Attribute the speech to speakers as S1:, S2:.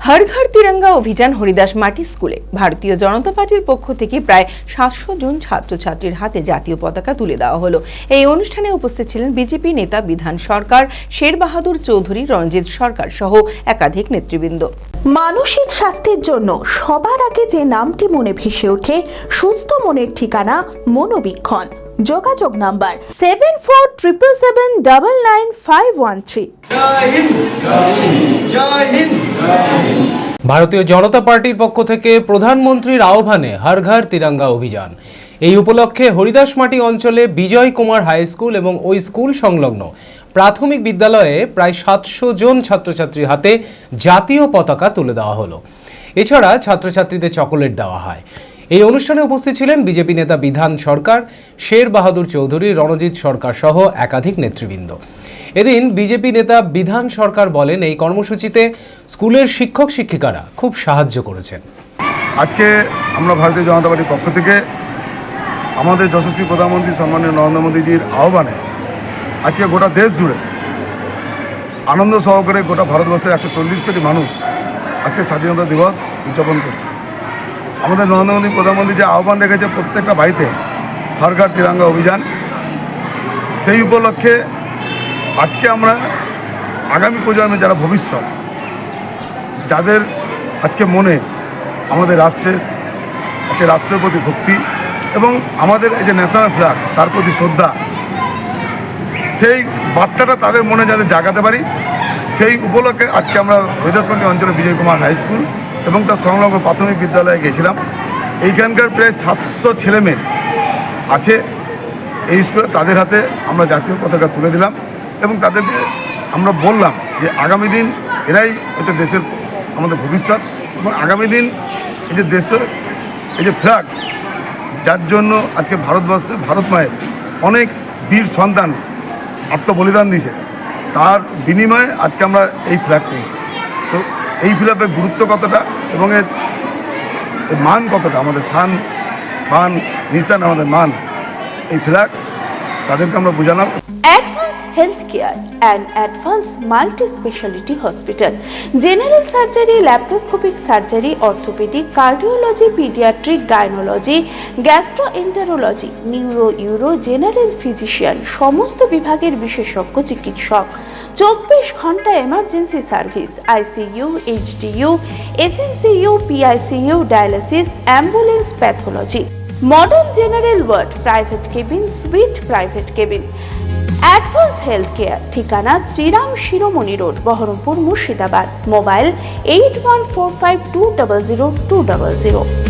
S1: হর ঘর তিরঙ্গা অভিযান হরিদাস মাটি স্কুলে ভারতীয় জনতা পার্টির পক্ষ থেকে প্রায় 700 জন ছাত্রছাত্রীর হাতে জাতীয় পতাকা তুলে দেওয়া হলো। এই অনুষ্ঠানে উপস্থিত ছিলেন বিজেপি নেতা বিধান সরকার, শের বাহাদুর চৌধুরী, রণজিৎ সরকার সহ একাধিক নেতৃবৃন্দ।
S2: মানসিক স্বাস্থ্যের জন্য সবার আগে যে নামটি মনে ভেসে ওঠে, সুস্থ মনের ঠিকানা মনোবীক্ষণ। যোগাযোগ নাম্বার 7477799513।
S3: ভারতীয় জনতা পার্টির পক্ষ থেকে প্রধানমন্ত্রীর আহ্বানে হর ঘর তিরঙ্গা অভিযান। এই উপলক্ষে হরিদাসমাটি অঞ্চলে বিজয় কুমার হাই স্কুল এবং ওই স্কুল সংলগ্ন প্রাথমিক বিদ্যালয়ে প্রায় 700 জন ছাত্রছাত্রীর হাতে জাতীয় পতাকা তুলে দেওয়া হলো। এছাড়া ছাত্রছাত্রীদের চকোলেট দেওয়া হয়। এই অনুষ্ঠানে উপস্থিত ছিলেন বিজেপি নেতা বিধান সরকার, শের বাহাদুর চৌধুরী, রণজিৎ সরকার সহ একাধিক নেতৃবৃন্দ। এদিন বিজেপি নেতা বিধান সরকার বলেন, এই কর্মসূচিতে স্কুলের শিক্ষক শিক্ষিকারা খুব সাহায্য করেছেন।
S4: আজকে আমরা ভারতীয় জনতা পার্টির পক্ষ থেকে আমাদের যশস্বী প্রধানমন্ত্রী সম্মানীয় নরেন্দ্র মোদীজির আহ্বানে আজকে গোটা দেশ জুড়ে আনন্দ সহকারে গোটা ভারতবর্ষের 140 কোটি মানুষ আজকে স্বাধীনতা দিবস উদযাপন করছে। আমাদের নরেন্দ্র মোদী প্রধানমন্ত্রী যে আহ্বান রেখেছে প্রত্যেকটা বাড়িতে হর ঘর তিরঙ্গা অভিযান, সেই উপলক্ষে আজকে আমরা আগামী প্রজন্মের যারা ভবিষ্যৎ, যাদের আজকে মনে আমাদের রাষ্ট্রের প্রতি ভক্তি এবং আমাদের এই যে ন্যাশনাল ফ্ল্যাগ তার প্রতি শ্রদ্ধা, সেই বার্তাটা তাদের মনে যাতে জাগাতে পারি, সেই উপলক্ষে আজকে আমরা হরিদাসমাটি অঞ্চলে বিজয় কুমার হাই স্কুল এবং তার সংলগ্ন প্রাথমিক বিদ্যালয়ে গেছিলাম। এইখানকার প্রায় 700 ছেলেমেয়ে আছে এই স্কুলে, তাদের হাতে আমরা জাতীয় পতাকা তুলে দিলাম এবং তাদেরকে আমরা বললাম যে আগামী দিন এরাই হচ্ছে দেশের আমাদের ভবিষ্যৎ এবং আগামী দিন এই যে দেশের এই যে ফ্ল্যাগ, যার জন্য আজকে ভারতবর্ষে ভারত মায়ের অনেক বীর সন্তান আত্মবলিদান দিয়েছে, তার বিনিময়ে আজকে আমরা এই ফ্ল্যাগ পেয়েছি। তো এই ফ্ল্যাগের গুরুত্ব কতটা এবং এর মান কতটা, আমাদের শান মান নিশান, আমাদের মান, এই ফ্ল্যাগ তাদেরকে আমরা বুঝালাম।
S2: Advance Health Care and Advance Multi Speciality Hospital, general surgery, laparoscopic surgery, orthopaedic, cardiology, paediatric, gynaecology, gastroenterology, neuro, uro, general physician, সমস্ত বিভাগের বিশেষজ্ঞ চিকিৎসক, 24 ঘন্টা emergency service, ICU, HDU, SNCU, PICU, dialysis, ambulance, pathology, modern general ward, private cabin, suite private cabin. Advance Health Care, ঠিকানা Shriram Shiromani road, Baharampur, Murshidabad. Mobile 8145200200।